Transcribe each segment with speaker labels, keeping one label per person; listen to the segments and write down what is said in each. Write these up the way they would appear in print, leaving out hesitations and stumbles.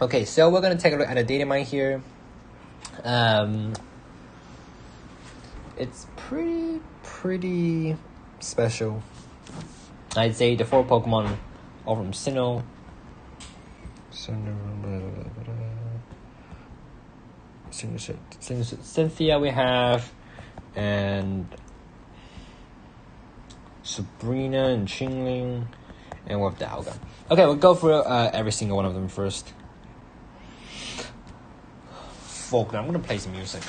Speaker 1: Okay, so we're gonna take a look at the Datamine here. It's pretty special. I'd say the 4 Pokemon all from Sinnoh. Cynthia we have, and Sabrina and Qingling, and we have the Dialga. Okay, we'll go through every single one of them first. Faulkner, I'm gonna play some music.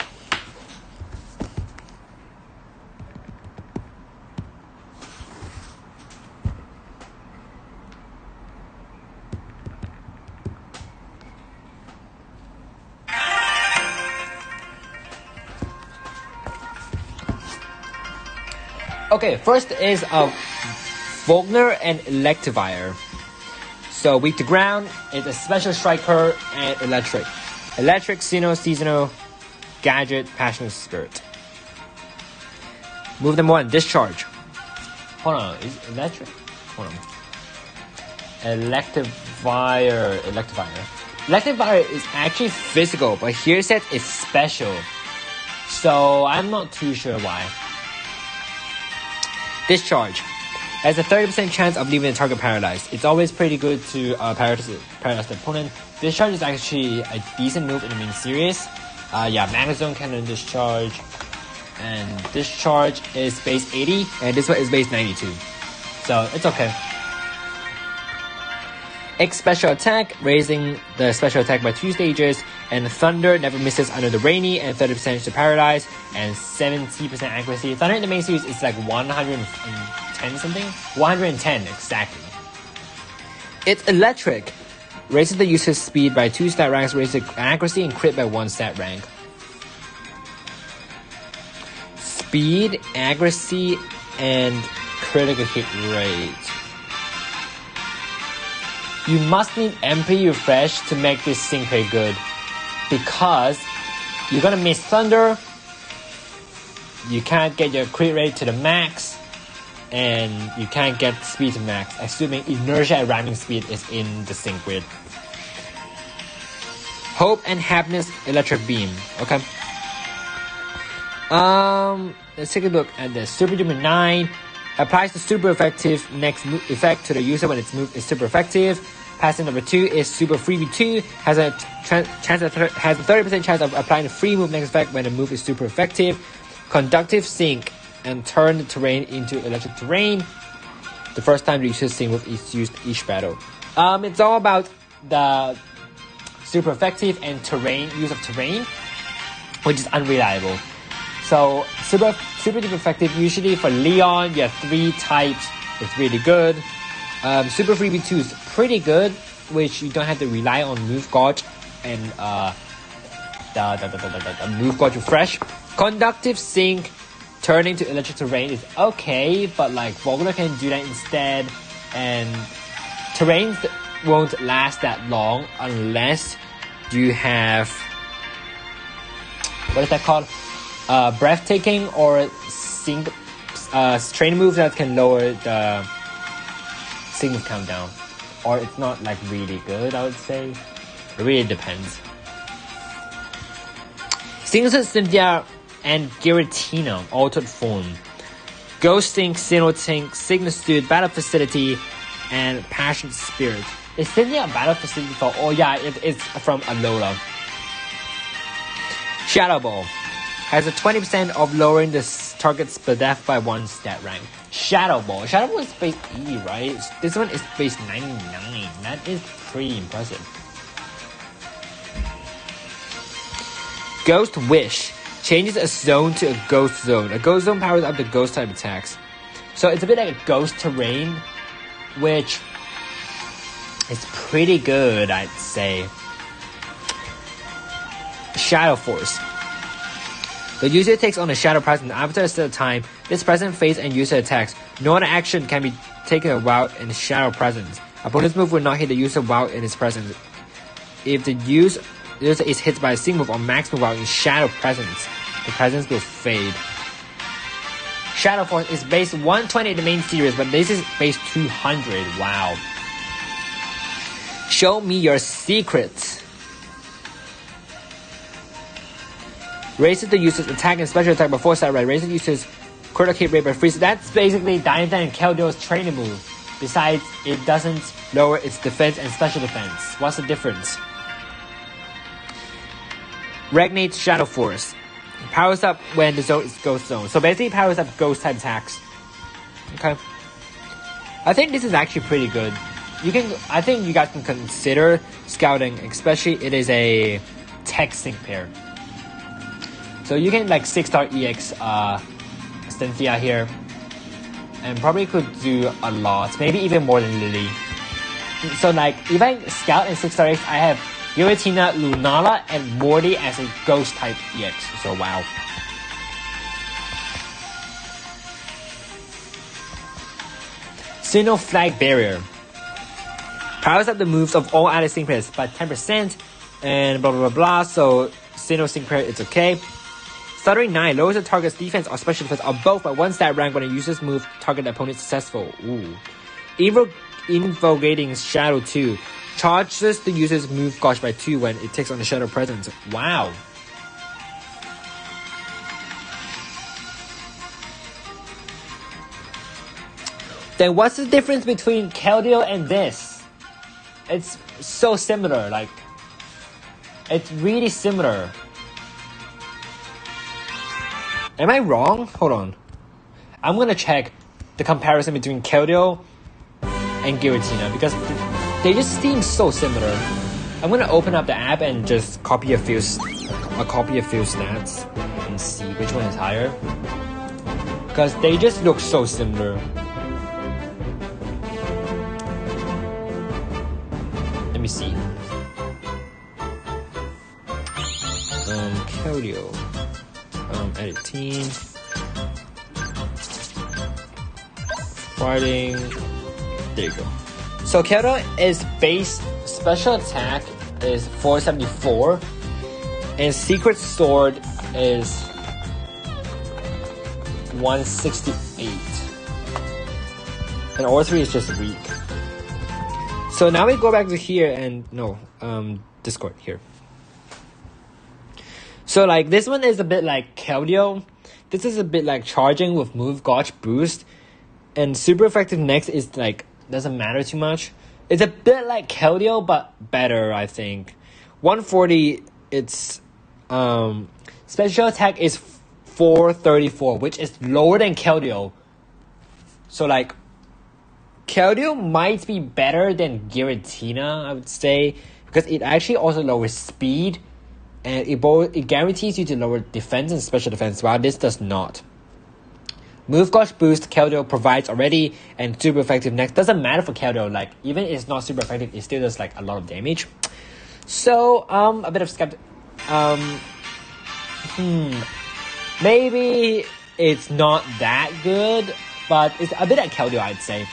Speaker 1: Okay, first is Faulkner and Electivire. So weak to ground, it's a special striker and electric. Electric, Sinnoh, Seasonal, Gadget, Passionate Spirit. Move number 1, Discharge. Hold on, is electric? Hold on. Electivire. Electivire is actually physical, but here it says it's special. So I'm not too sure why. Discharge has a 30% chance of leaving the target paralyzed. It's always pretty good to paralyze the opponent. Discharge is actually a decent move in the main series. Magazone Cannon Discharge. And Discharge is base 80, and this one is base 92. So it's okay. X Special Attack, raising the special attack by 2 stages. And Thunder never misses under the Rainy, and 30% to paralyze, and 70% accuracy. Thunder in the main series is like 110 something? 110 exactly. It's Electric. Raises the user's speed by 2 stat ranks, raises accuracy and crit by 1 stat rank. Speed, accuracy, and critical hit rate. You must need MP Refresh to make this thing pretty good, because you're gonna miss Thunder, you can't get your crit rate to the max, and you can't get speed to max, assuming inertia and ramming speed is in the sync with. Hope and Happiness Electric Beam. Okay. Let's take a look at the Super Duper 9. Applies the super effective next effect to the user when its move is super effective. Passing number 2 is Super Freebie 2. Has a 30% chance of applying a free move next effect when the move is super effective. Conductive Sync, and turn the terrain into electric terrain. The first time the user's sync move is used each battle. It's all about the super effective and use of terrain, which is unreliable. So super duper effective. Usually for Leon, you have 3 types. It's really good. Super Freebie 2 is pretty good, which you don't have to rely on Move Gauge and the Move Gauge Refresh. Conductive Sync, turning to electric terrain is okay, but like Vogler can do that instead, and terrains won't last that long unless you have, what is that called? Breathtaking or training moves that can lower the sync countdown, or it's not like really good, I would say. It really depends. Single Cynthia and Giratina altered form. Ghost Sync, Sinnoh Sync, Signal Student, Battle Facility, and Passion Spirit. Is Cynthia a Battle Facility for? Oh yeah, it's from Alola. Shadow Ball has a 20% of lowering the target's death by 1 stat rank. Shadow Ball is base 80, right? This one is base 99. That is pretty impressive. Ghost Wish changes a zone to a ghost zone. A ghost zone powers up the ghost type attacks. So it's a bit like a ghost terrain, which is pretty good, I'd say. Shadow Force. The user takes on a shadow presence after a set time. This present phase and user attacks. No other action can be taken while in shadow presence. Opponent's move will not hit the user while in his presence. If the user is hit by a single move or max move while in shadow presence, the presence will fade. Shadow Force is base 120 in the main series, but this is base 200. Wow. Show me your secrets. Raises the user's attack and special attack by 4 stat rate. Raises the user's critical hit rate by 3. So that's basically Datamine and Keldor's training move. Besides, it doesn't lower its defense and special defense. What's the difference? Regnate's Shadow Force. Powers up when the zone is Ghost Zone. So basically powers up Ghost type attacks. Okay. I think this is actually pretty good. I think you guys can consider scouting, especially it is a tech sync pair. So you can like 6-star EX Cynthia here. And probably could do a lot, maybe even more than Lily. So like, if I scout in 6-star EX, I have Giratina, Lunala, and Morty as a ghost type EX. So wow. Sinnoh Flag Barrier. Powers up the moves of all other sync pairs by 10% and blah blah blah blah. So Sinnoh sync pair, it's okay. Stuttering 9 lowers the target's defense or special defense or both by 1 stat rank when a user's move target opponent successful. Ooh. Invocating Shadow 2 charges the user's move gauge by 2 when it takes on the Shadow presence. Wow. Then what's the difference between Keldeo and this? It's so similar, like, it's really similar. Am I wrong? Hold on. I'm gonna check the comparison between Keldeo and Giratina because they just seem so similar. I'm gonna open up the app and just copy a few stats and see which one is higher. Because they just look so similar. Let me see. Keldeo. Edit team. Fighting. There you go. So Keldeo is base special attack is 474 and secret sword is 168. And all 3 is just weak. So now we go back to here and Discord here. So like this one is a bit like Keldeo. This is a bit like charging with move gauge boost. And super effective next is like doesn't matter too much. It's a bit like Keldeo but better, I think. 140 its special attack is 434, which is lower than Keldeo. So like Keldeo might be better than Giratina, I would say, because it actually also lowers speed. And it guarantees you to lower defense and special defense, while this does not. Move gauge boost Keldeo provides already, and super effective next. Doesn't matter for Keldeo, like even if it's not super effective, it still does like a lot of damage. So a bit of maybe it's not that good, but it's a bit like Keldeo, I'd say.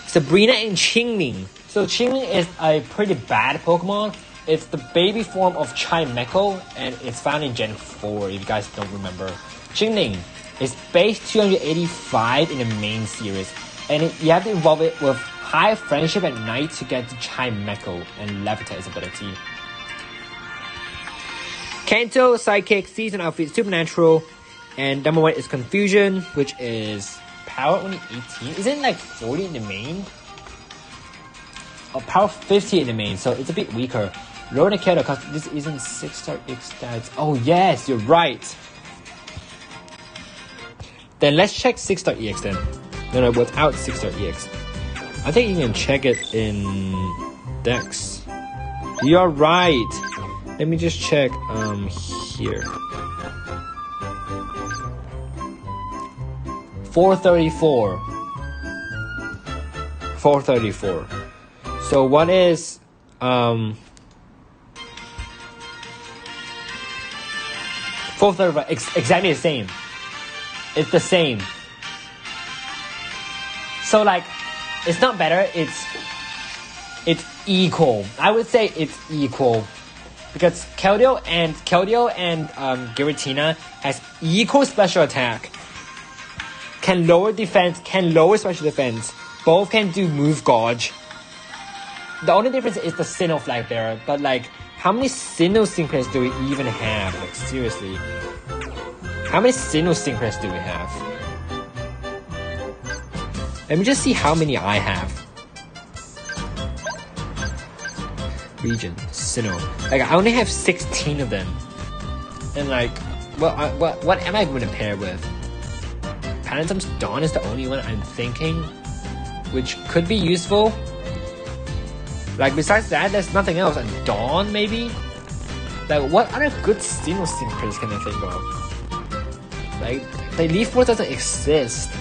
Speaker 1: Sabrina and Qingling. So Qingling is a pretty bad Pokemon. It's the baby form of Chimecho, and it's found in Gen 4, if you guys don't remember. Qingling is base 285 in the main series, and you have to evolve it with high friendship at night to get the Chimecho and levitate its ability. Kanto, Psychic, Season Outfit, Supernatural, and number 1 is Confusion, which is power only 18. Isn't it like 40 in the main? Or power 50 in the main, so it's a bit weaker. Lower than Keldeo because this isn't 6-star X stats. Oh yes, you're right. Then let's check 6-star EX then. No, without 6-star EX. I think you can check it in Dex. You're right. Let me just check here. 434. 434. So what is 435? Exactly the same. It's the same. So like, it's not better. It's equal. I would say it's equal because Keldeo and Giratina has equal special attack. Can lower defense. Can lower special defense. Both can do move gauge. The only difference is the Sinnoh Flag Bearer, but like How many single sync pairs do we even have? Like, seriously. How many single sync pairs do we have? Let me just see how many I have. Region, single. Like, I only have 16 of them. And like, what am I going to pair with? Phantom's Dawn is the only one I'm thinking, which could be useful. Like, besides that, there's nothing else. And Dawn, maybe? Like, what other good single sync pairs can I think of? Like Leaf Force doesn't exist.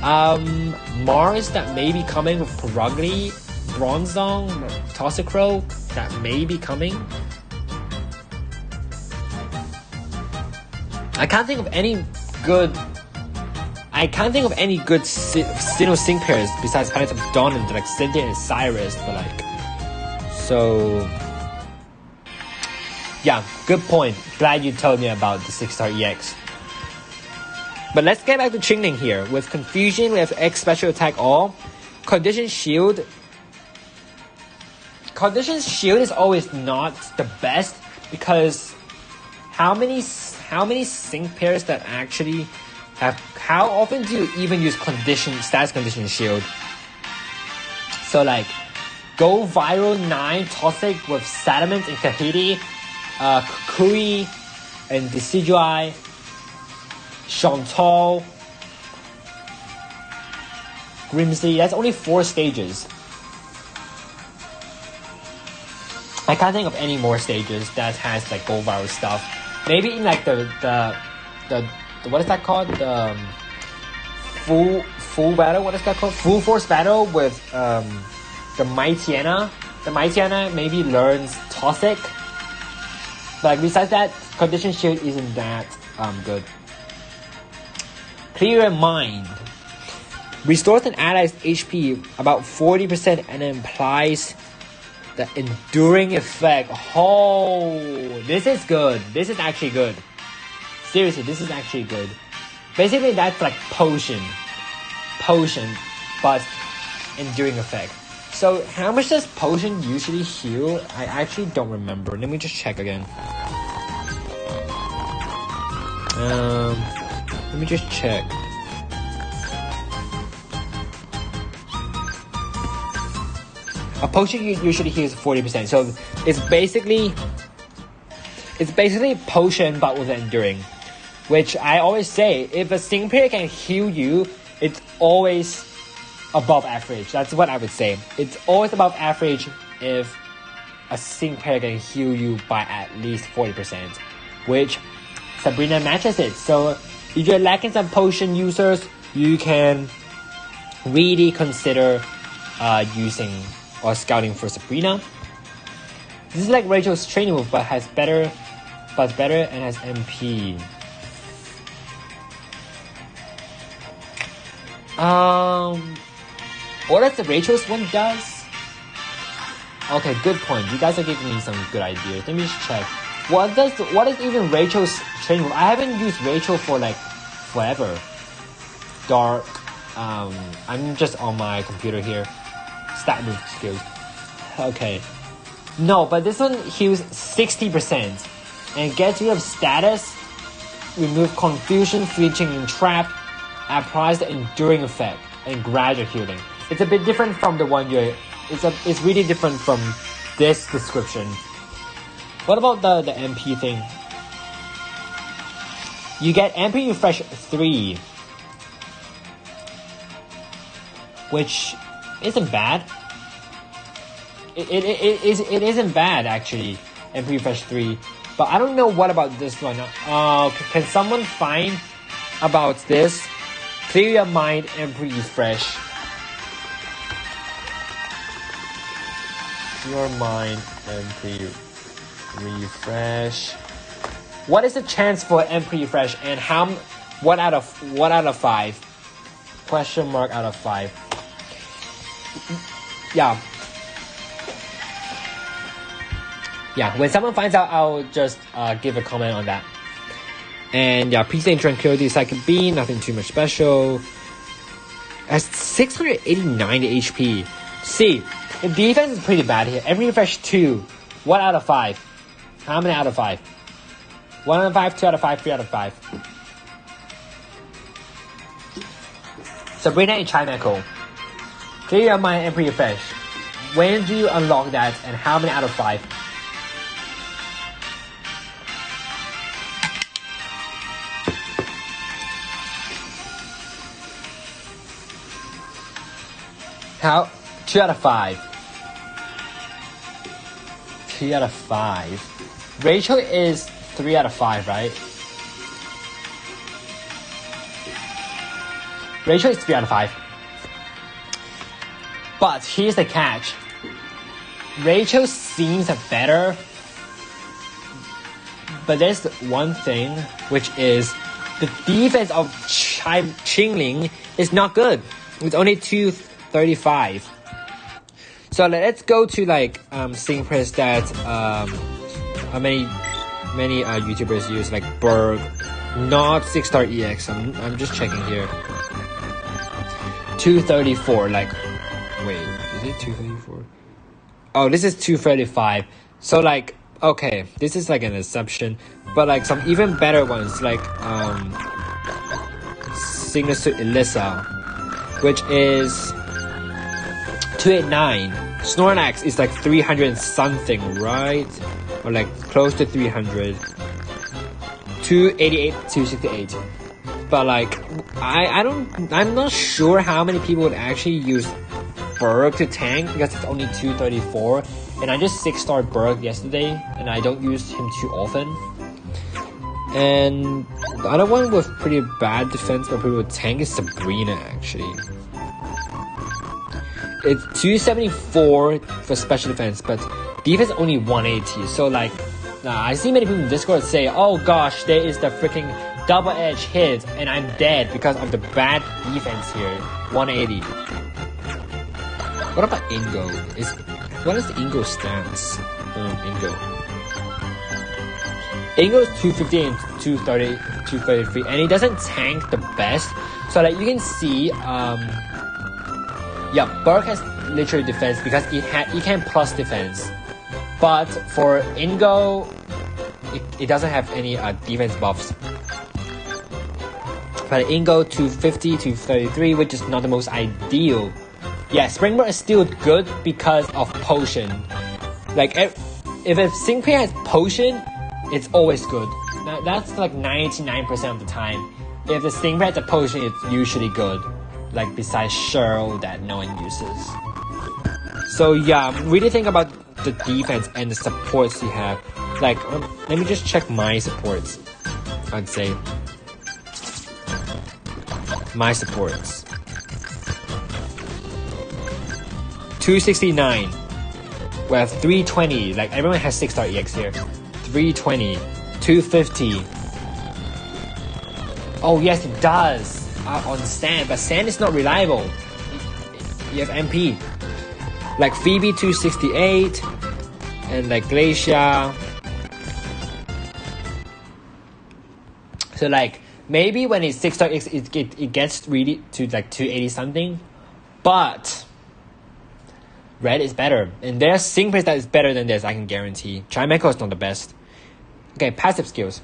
Speaker 1: Mars that may be coming with Perugly, Bronzong, Toxicroak that may be coming. I can't think of any good single sync pairs besides Phantom's Dawn and like Cynthia and Cyrus, but like, so yeah, good point. Glad you told me about the 6-star EX. But let's get back to Qingling here. With Confusion, we have X Special Attack All. Condition Shield. Condition Shield is always not the best because how many sync pairs that actually have, how often do you even use status condition shield? So like, Go Viral 9 Toxic with Sediment and Kahiti, Kukui and Decidueye, Chantal, Grimsley. That's only 4 stages. I can't think of any more stages that has like Go Viral stuff. Maybe in like the what is that called? The full battle. What is that called? Full force battle with the Mightyena. The Mightyena maybe learns Toxic. But besides that, Condition Shield isn't that good. Clear Your Mind restores an ally's HP about 40% and implies the enduring effect. Oh, this is good. This is actually good. Seriously, this is actually good. Basically, that's like potion, but enduring effect. So, how much does potion usually heal? I actually don't remember. Let me just check again. Let me just check. A potion usually heals 40%. So it's basically potion but with enduring. Which I always say, if a sync pair can heal you, it's always above average. That's what I would say. It's always above average if a sync pair can heal you by at least 40%. Which Sabrina matches it. So if you're lacking some potion users, you can really consider using or scouting for Sabrina. This is like Rachel's training move, but better and has MP. What does the Rachel's one does? Okay, good point. You guys are giving me some good ideas. Let me just check. What is even Rachel's training move? I haven't used Rachel for like forever. Dark. I'm just on my computer here. Stat move skills. Okay. No, but this one heals 60% and gets rid of status, remove confusion, flinching, and trap, applies the enduring effect and gradual healing. It's a bit different from the one it's really different from this description. What about the MP thing? You get MP refresh 3, which isn't bad. It isn't bad actually. MP refresh 3, but I don't know what about this one. Can someone find about this? Clear Your Mind, MP refresh. Your mind, MP refresh. What is the chance for MP refresh, and what out of 5? Question mark out of 5. Yeah, when someone finds out, I'll just give a comment on that. And yeah, Peace and Tranquility, Psychic Beam, nothing too much special. Has 689 HP. See, the defense is pretty bad here. MP refresh 2. 1 out of 5. How many out of 5? 1 out of 5, 2 out of 5, 3 out of 5. Sabrina and Chimeco. Clear your mind and pre-refresh. When do you unlock that and how many out of 5? How? 2 out of 5. 2 out of 5. Rachel is 3 out of 5, right? Rachel is 3 out of 5. But here's the catch. Rachel seems better. But there's one thing, which is the defense of Qingling is not good. It's only 235. So let's go to like Synchpress that many YouTubers use, like Berg, not 6-star EX. I'm just checking here. 234. Like, wait, is it 234? Oh, this is 235. So like, okay, this is like an assumption, but like some even better ones, like Signals to Elisa, which is 289. Snorlax is like 300 something, right? Or like close to 300. 288, 268. But like, I'm not sure how many people would actually use Berg to tank because it's only 234. And I just 6-star Berg yesterday and I don't use him too often. And the other one with pretty bad defense but people would tank is Sabrina actually. It's 274 for special defense, but defense only 180. So like, I see many people in Discord say, oh gosh, there is the freaking double edge hit and I'm dead because of the bad defense here. 180. What about Ingo? What is the Ingo stance? Ingo is 250 and 230, 233, and he doesn't tank the best. So like you can see, yeah, Berg has literally defense because he can plus defense. But for Ingo, it doesn't have any defense buffs. But Ingo 250, 233, which is not the most ideal. Yeah, Springboard is still good because of Potion. Like, if a Synchpay has Potion, it's always good. That's like 99% of the time. If the Synchpay has a Potion, it's usually good. Like, besides Cheryl that no one uses. So yeah, really think about the defense and the supports you have. Like, let me just check my supports. I'd say my supports. 269. We have 320. Like, everyone has 6-star EX here. 320. 250. Oh yes, it does. On Sand, but Sand is not reliable. You have MP. Like Phoebe 268. And like Glacia. So like, maybe when it's 6-star EX, it gets really to like 280 something. But Red is better. And there's Synchpay that is better than this, I can guarantee. Chimeco is not the best. Okay, passive skills.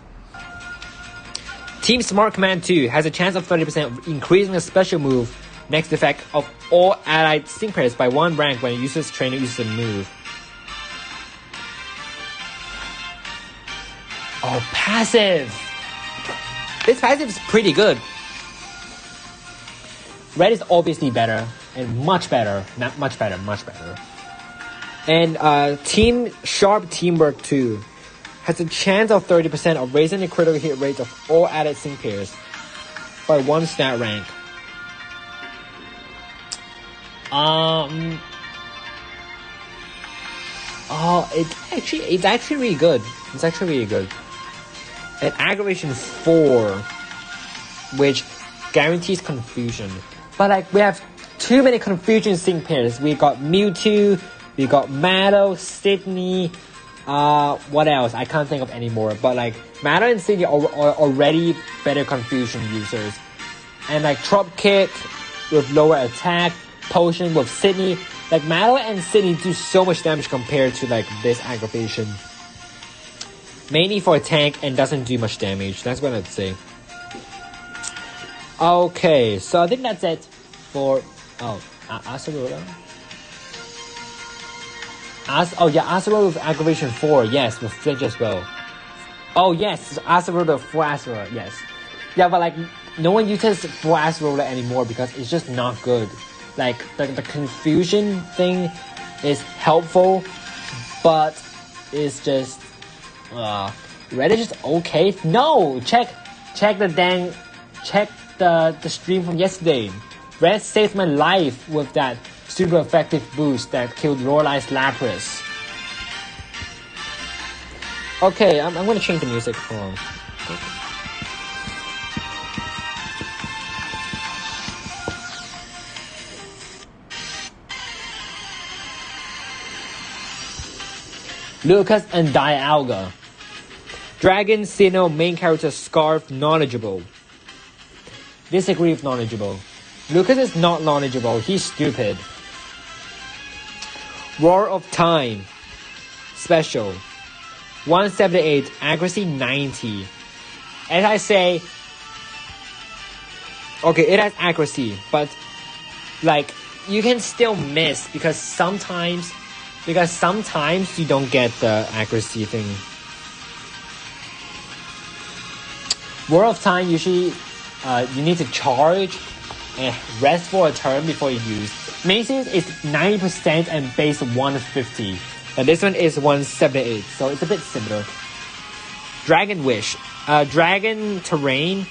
Speaker 1: Team Smart Command 2 has a chance of 30% of increasing a special move next effect of all allied Synchpays by 1 rank when a user's trainer uses a move. Oh, passive! This passive is pretty good. Red is obviously better. And much better. Not much better, much better. And Team Sharp Teamwork 2 has a chance of 30% of raising the critical hit rate of all added Synchpairs by 1 stat rank. It's actually really good. It's actually really good. And Aggravation 4, which guarantees confusion. But like, we have too many confusion Synchpairs. We got Mewtwo, we got Mallow, Sydney, what else? I can't think of any more. But like, Mallow and Sydney are already better confusion users. And like, Trop Kick with lower attack, Potion with Sydney. Like, Mallow and Sydney do so much damage compared to like this Aggravation. Mainly for a tank and doesn't do much damage. That's what I'd say. Okay, so I think that's it for Acerola. Acerola with aggravation 4, yes, with flinch as well. Oh yes, Acerola 4 Acerola, yes. Yeah, but like no one uses 4 Acerola anymore because it's just not good. Like the confusion thing is helpful, but it's just Red is just okay. No, check the stream from yesterday. Red saved my life with that super effective boost that killed Lorelai's Lapras. Okay, I'm gonna change the music. Hold on. Lucas and Dialga. Dragon, Sinnoh, main character, Scarf, knowledgeable. Disagree with knowledgeable. Lucas is not knowledgeable, he's stupid. Roar of Time. Special. 178, accuracy 90. As I say, okay, it has accuracy, but like you can still miss because sometimes you don't get the accuracy thing. Roar of Time usually you need to charge and rest for a turn before you use. Macy's is 90% and base 150. And this one is 178, so it's a bit similar. Dragon Wish. Dragon Terrain.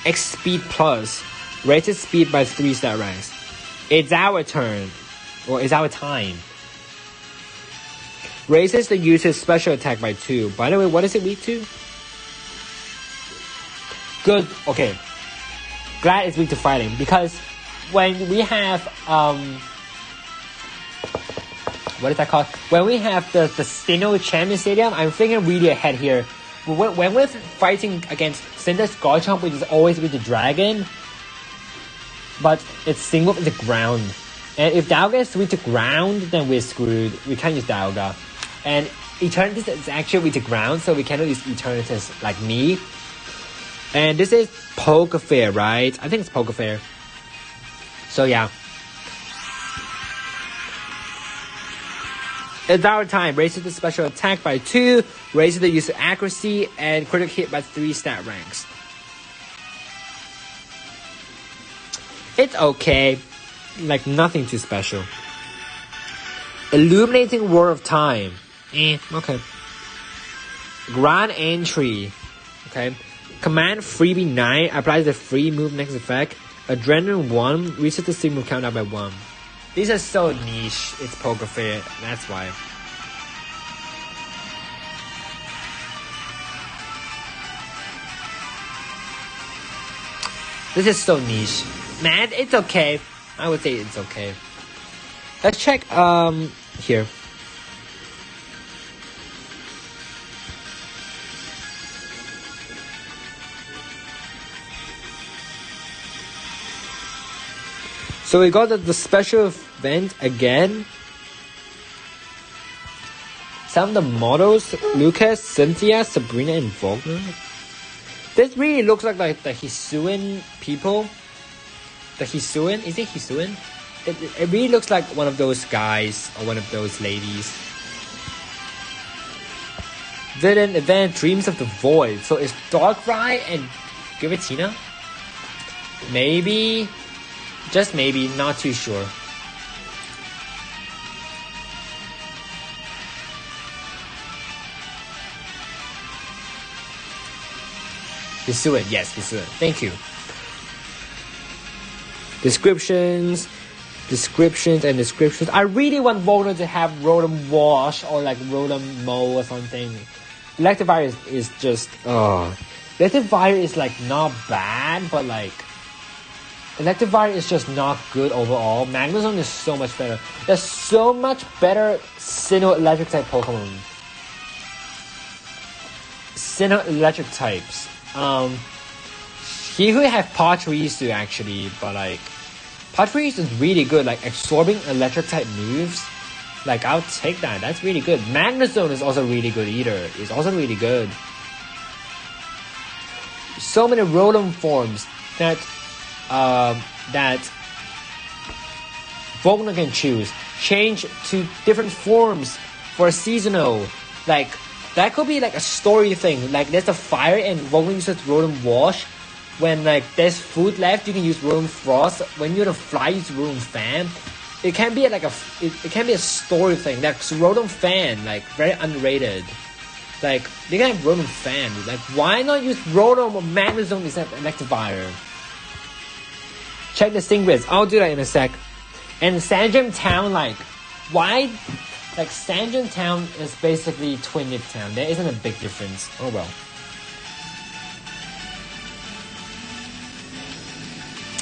Speaker 1: X Speed Plus. Rated speed by 3 stat ranks. It's our turn. Or it's our time. Raises the user's special attack by 2. By the way, what is it weak to? Good. Okay. Glad it's weak to fighting. Because when we have... what is that called? When we have the Sinnoh Champion Stadium, I'm thinking really ahead here. When we're fighting against Cinder's Garchomp, which is always with the dragon, but it's single with the ground. And if Dialga is weak to ground, then we're screwed. We can't use Dialga. And Eternatus is actually weak to ground, so we cannot use Eternatus like me. And this is Poker Fair, right? I think it's Poker Fair. So yeah. It's our time. Raises the special attack by 2, raises the user accuracy, and critical hit by 3 stat ranks. It's okay. Like nothing too special. Illuminating Roar of Time. Okay. Grand Entry. Okay. Command Freebie 9 applies the free move next effect. Adrenaline 1 resets the sync move countdown by 1. These are so niche. It's Poker Fair. That's why. This is so niche. Man, it's okay. I would say it's okay. Let's check here. So we got the special event again. Some of the models, Lucas, Cynthia, Sabrina, and Wagner. This really looks like the Hisuian people. The Hisuian? Is it Hisuian? It really looks like one of those guys or one of those ladies. Villain event, Dreams of the Void. So it's Darkrai and Giratina? Maybe... Just maybe, not too sure. Hisuian, yes, Hisuian. Thank you. Descriptions. I really want Rotom to have Rotom Wash or like Rotom Mow or something. Electivire is just... Electivire is like not bad, but like... Electivire is just not good overall. Magnezone is so much better. There's so much better Sinnoh electric type Pokemon. Sinnoh electric types. He could have Pachirisu actually, but like Pachirisu is really good, like absorbing electric type moves. Like, I'll take that. That's really good. Magnezone is also really good either. It's also really good. So many Rotom forms that Volkner can choose. Change to different forms for a seasonal. Like, that could be like a story thing. Like, there's a fire and Volkner uses Rotom Wash. When like there's food left, you can use Rotom Frost. When you're the fly, use Rotom Fan. It can be like it can be a story thing. Like Rotom Fan, like very underrated. Like they can have Rotom Fan. Like why not use Rotom or Magnezone instead of Electivire? Check the Stingrits. I'll do that in a sec. And Sandgem Town, like why? Like Sandgem Town is basically Twin Nip Town. There isn't a big difference. Oh well.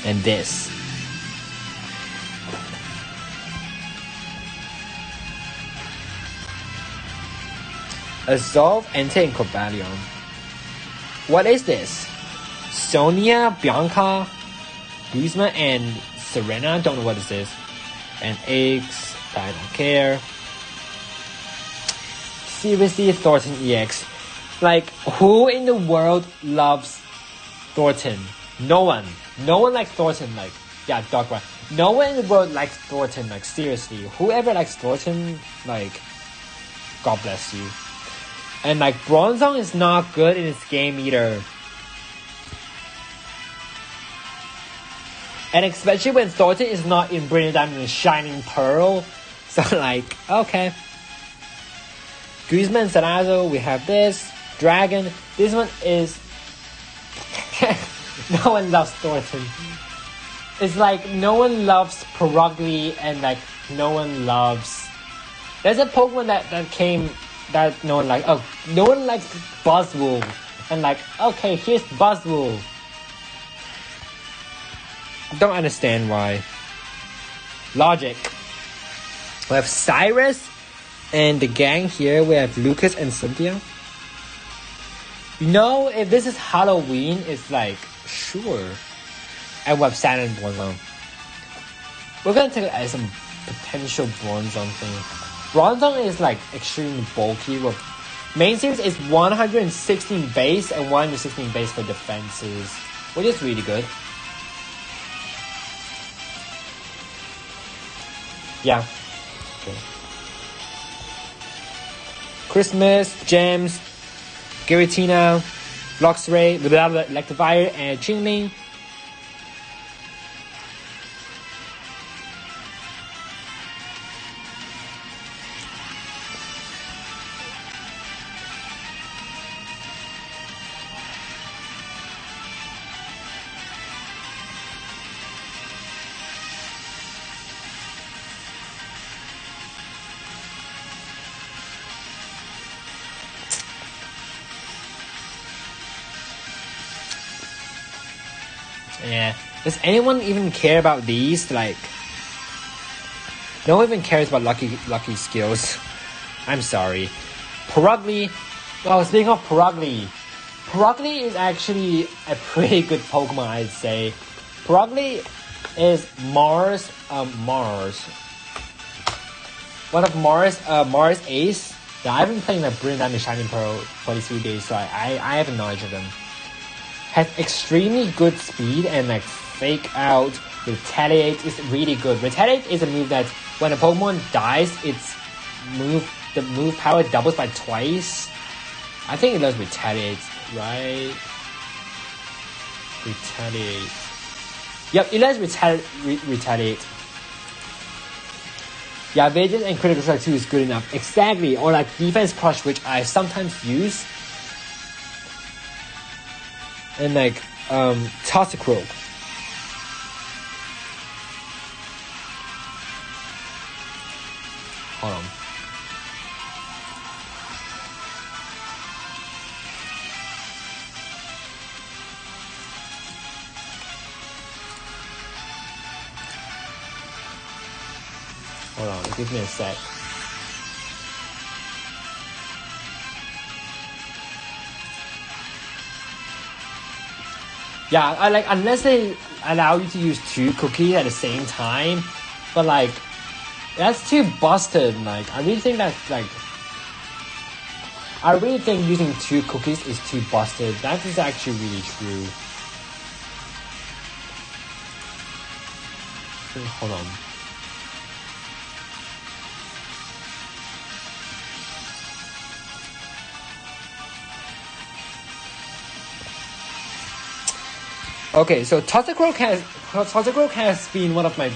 Speaker 1: And this. Azov, Entei, and Cobalion. What is this? Sonia, Bianca, Guzma, and Serena. Don't know what this is. And eggs. I don't care. Seriously, Thornton EX. Like, who in the world loves Thornton? No one. No one likes Thornton, like, yeah, Dog One. No one in the world likes Thornton, like, seriously. Whoever likes Thornton, like, God bless you. And, like, Bronzong is not good in this game either. And especially when Thornton is not in Brilliant Diamond and Shining Pearl. So, like, okay. Guzman, Sanazo, we have this. Dragon. This one is... No one loves Thornton. It's like no one loves Perugly and like no one loves... There's a Pokemon that came that no one likes. Oh, no one likes Buzzwole. And like, okay, here's Buzzwole. Don't understand why. Logic. We have Cyrus and the gang here. We have Lucas and Cynthia. You know, if this is Halloween, it's like... Sure. And we have Saturn Bronzong. We're gonna take it as some potential Bronzong thing. Bronzong is like extremely bulky. With main series is 116 base and 116 base for defenses, which is really good. Yeah. Okay. Christmas, Gems, Giratina, Luxray, Electivire, and Qingling. Yeah. Does anyone even care about these? Like, no one even cares about lucky skills. I'm sorry. Perugly. Oh, speaking of Perugly. Perugly is actually a pretty good Pokemon, I'd say. Perugly is Mars. One of Mars Ace. Yeah, I've been playing like Brilliant Diamond Shining Pearl for these few days, so I have knowledge of them. Has extremely good speed and like fake out. Retaliate is really good. Retaliate is a move that when a Pokemon dies, the move power doubles by twice. I think it does Retaliate, right? Retaliate. Yep, it does Retaliate. Yeah, Vengeance and Critical Strike 2 is good enough. Exactly. Or like Defense Crush, which I sometimes use. And like Toxicroak. Hold on. Hold on, give me a sec. Yeah, I like unless they allow you to use 2 cookies at the same time, but like That's too busted. Like, I really think that's like. I really think using 2 cookies is too busted. That is actually really true. Hold on. Okay, so Toxicroak has been one of my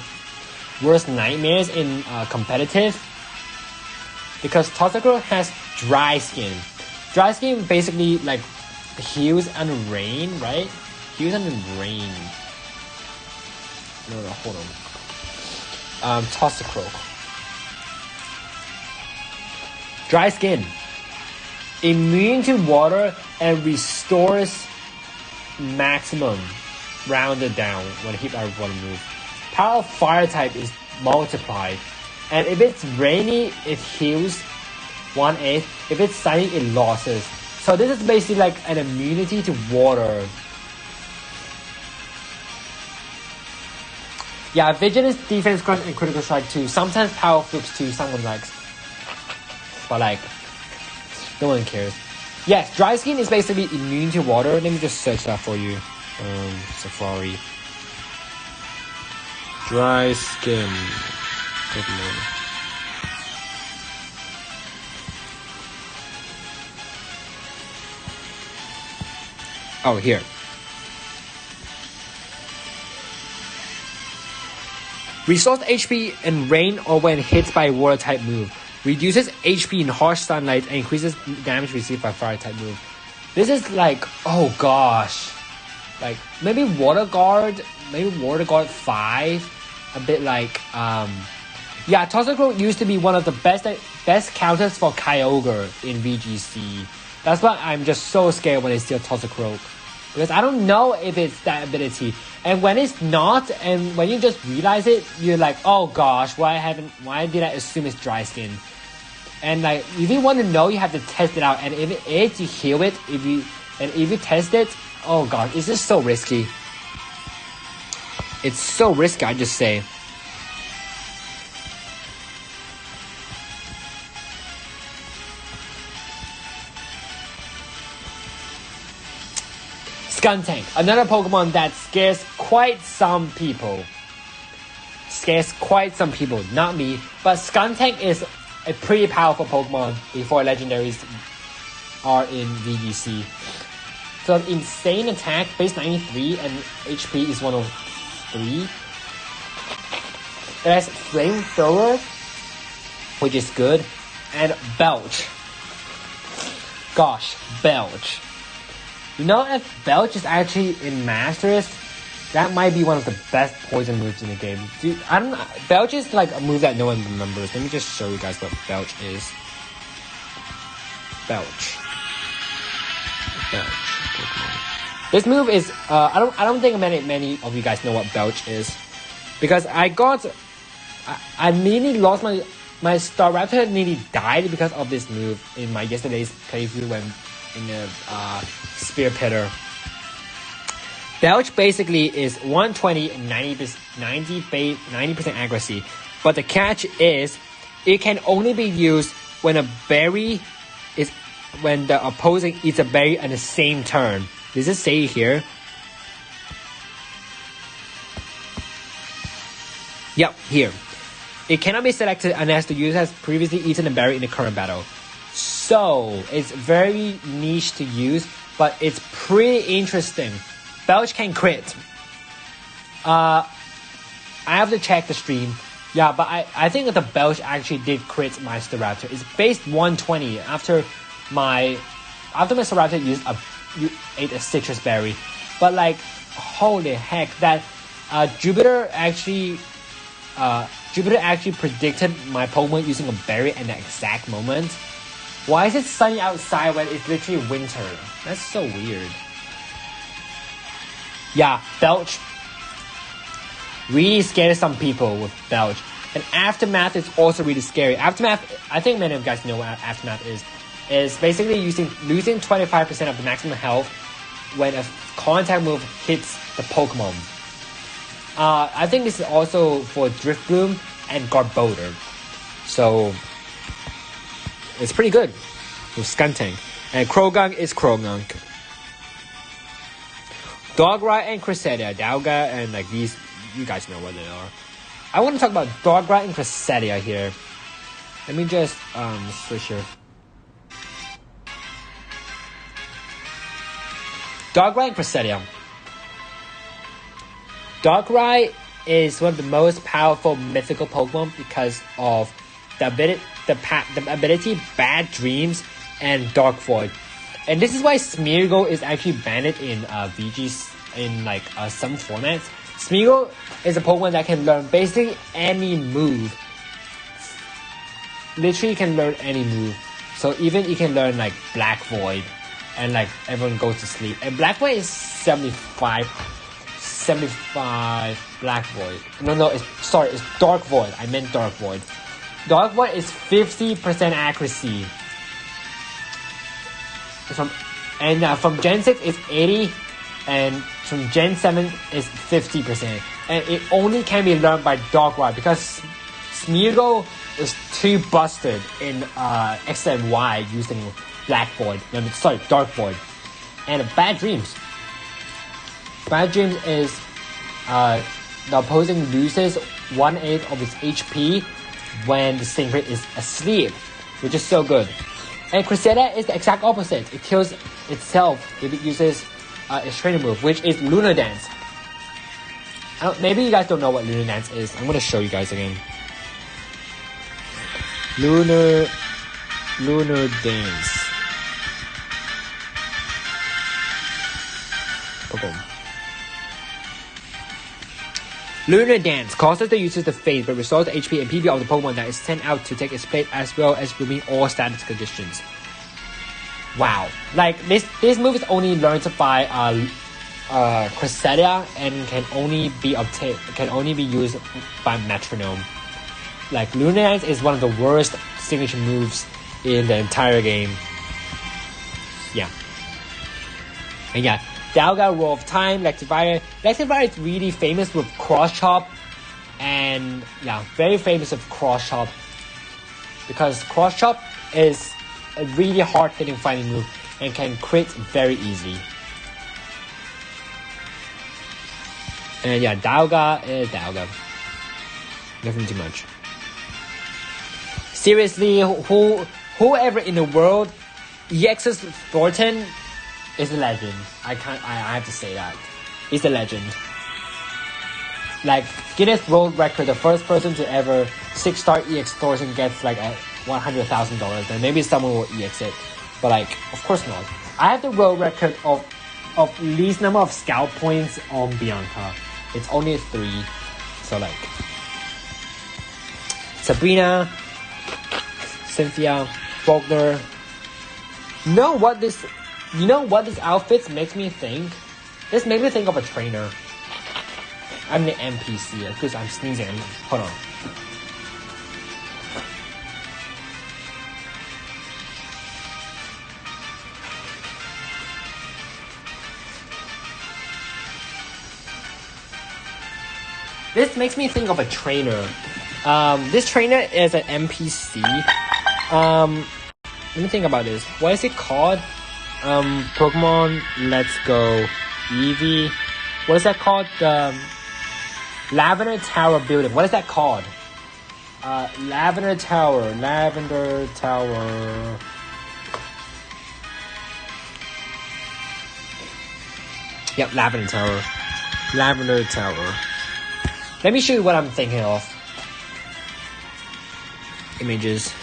Speaker 1: worst nightmares in competitive, because Toxicroak has dry skin. Dry skin basically like heals under rain, right? Heals under rain. No, hold on. Toxicroak. Dry skin. Immune to water and restores maximum rounded down when hit by water move. Power of fire type is multiplied. And if it's rainy, it heals 1/8. If it's sunny, it losses. So this is basically like an immunity to water. Yeah, Vigilance, Defense, Crush, and Critical Strike too. Sometimes Power Flips too, someone likes. But like, no one cares. Yes, Dry Skin is basically immune to water. Let me just search that for you. Safari. Dry Skin. Pokemon. Oh, here. Restores HP in rain or when hit by water type move. Reduces HP in harsh sunlight and increases damage received by fire type move. This is like, oh gosh. Like, maybe Water Guard 5. A bit like, yeah, Toxicroak used to be one of the best counters for Kyogre in VGC. That's why I'm just so scared when it's still Toxicroak. Because I don't know if it's that ability. And when it's not, and when you just realize it, you're like, oh gosh, why did I assume it's Dry Skin? And like, if you want to know, you have to test it out. And if it is, you heal it. If you test it, oh god, it's just so risky. It's so risky, I just say. Skuntank, another Pokemon that scares quite some people. Not me. But Skuntank is a pretty powerful Pokemon before legendaries are in VGC. So insane attack, base 93, and HP is 103. It has Flamethrower, which is good, and Belch. Gosh, Belch. You know, if Belch is actually in Masters, that might be one of the best poison moves in the game. Dude, Belch is like a move that no one remembers. Let me just show you guys what Belch is. Belch. This move is I don't think many of you guys know what Belch is, because I nearly lost my Staraptor nearly died because of this move in my yesterday's playthrough when in the Spear Pitter. Belch basically is 120 and 90% accuracy, but the catch is it can only be used when when the opposing eats a berry on the same turn. Does it say here? Yep, here. It cannot be selected unless the user has previously eaten a berry in the current battle. So, it's very niche to use, but it's pretty interesting. Belch can crit. I have to check the stream. Yeah, but I think that the Belch actually did crit my Staraptor. It's based 120 after my Staraptor ate a citrus berry. But like, holy heck, that Jupiter actually predicted my Pokemon using a berry at the exact moment. Why is it sunny outside when it's literally winter? That's so weird. Yeah, Belch really scares some people with Belch. And Aftermath is also really scary. Aftermath, I think many of you guys know what Aftermath is. Is basically losing 25% of the maximum health when a contact move hits the Pokemon. I think this is also for Drifloon and Garbodor. So it's pretty good with Skuntank. And Krogunk is Krogunk. Dograt and Cresselia, Dialga, and like these, you guys know what they are. I want to talk about Dograt and Cresselia here. Let me just switch here. Dograt and Cresselia. Dograt is one of the most powerful mythical Pokemon because of the ability Bad Dreams and Dark Void. And this is why Smeargle is actually banned in VGs in like some formats. Smeargle is a Pokemon that can learn basically any move. Literally can learn any move. So even you can learn like Black Void and like everyone goes to sleep. And Black Void is 75 Black Void. No, it's Dark Void. I meant Dark Void. Dark Void is 50% accuracy. From Gen 6 it's 80, and from Gen 7 is 50%. And it only can be learned by Dograt because Smeargle is too busted in X and Y using Black Void. Dark Void. And Bad Dreams. Bad Dreams is the opposing loses 1/8 of its HP when the Stingray is asleep, which is so good. And Cresselia is the exact opposite. It kills itself if it uses its trainer move, which is Lunar Dance. Maybe you guys don't know what Lunar Dance is. I'm gonna show you guys again. Lunar Dance. Okay. Lunar Dance causes the user to faint but restores the HP and PB of the Pokemon that is sent out to take its place, as well as removing all status conditions. Wow. Like this move is only learned by Cresselia and can only be used by Metronome. Like Lunar Dance is one of the worst signature moves in the entire game. Yeah. And yeah, Dialga, Roll of Time, Lectivire. Lectivire is really famous with Cross Chop. And yeah, very famous with Cross Chop. Because Cross Chop is a really hard hitting fighting move and can crit very easily. And yeah, Dialga is Dialga. Nothing too much. Seriously, whoever in the world EXs Thornton is a legend. I have to say that. He's a legend. Like, Guinness World Record, the first person to ever 6-star EX Thornton gets like $100,000. And maybe someone will EX it. But like, of course not. I have the world record of least number of scout points on Bianca. It's only 3. So like, Sabrina, Cynthia, Faulkner. You know what this outfit makes me think? This makes me think of a trainer. I'm the NPC because I'm sneezing. Hold on. This makes me think of a trainer. This trainer is an NPC. Let me think about this. What is it called? Pokemon Let's Go Eevee. What is that called? The Lavender Tower building. What is that called? Lavender Tower. Yep, Lavender Tower. Let me show you what I'm thinking of. Images.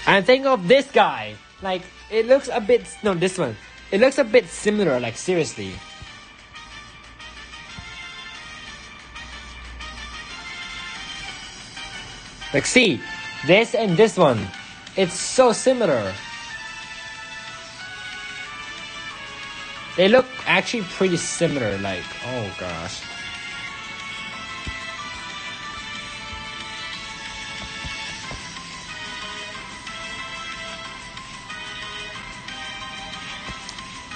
Speaker 1: I'm thinking of this guy. Like, it looks a bit... No, this one. It looks a bit similar, like, seriously. Like, see. This and this one. It's so similar. They look actually pretty similar, like, oh gosh.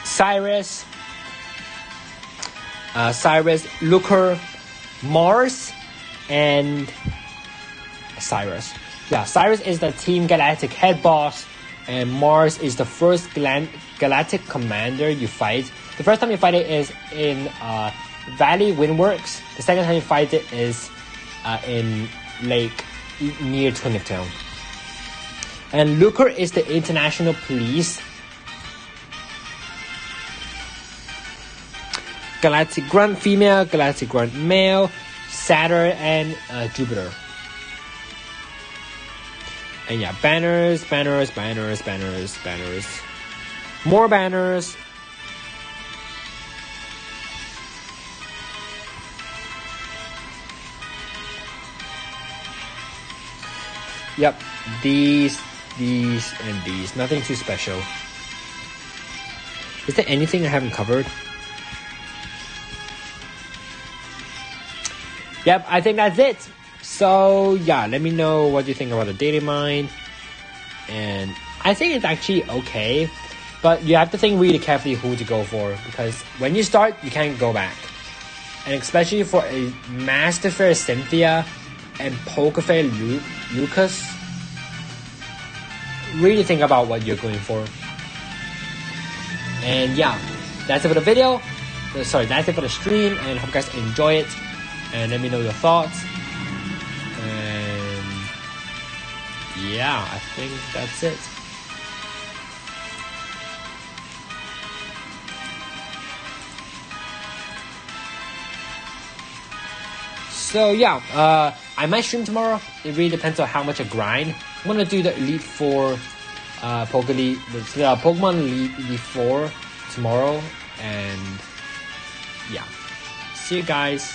Speaker 1: Cyrus, Looker, Mars and Cyrus. Yeah, Cyrus is the Team Galactic head boss, and Mars is the first galactic commander you fight. The first time you fight it is in Valley Windworks. The second time you fight it is in Lake near Twinnip Town. And Looker is the international police. Galactic Grunt female, Galactic Grunt male, Saturn, and Jupiter. And yeah, banners. More banners. Yep, these, and these. Nothing too special. Is there anything I haven't covered? Yep, I think that's it. So yeah, let me know what you think about the Datamine. And I think it's actually okay, but you have to think really carefully who to go for, because when you start, you can't go back. And especially for a Master Fair Cynthia and Poker Fair Lucas, really think about what you're going for. And yeah, that's it for the video. Sorry, that's it for the stream, and hope you guys enjoy it. And let me know your thoughts. And yeah, I think that's it. So yeah, I might stream tomorrow. It really depends on how much I grind. I'm gonna do the Elite 4 Pokemon Elite 4 tomorrow. And yeah, see you guys.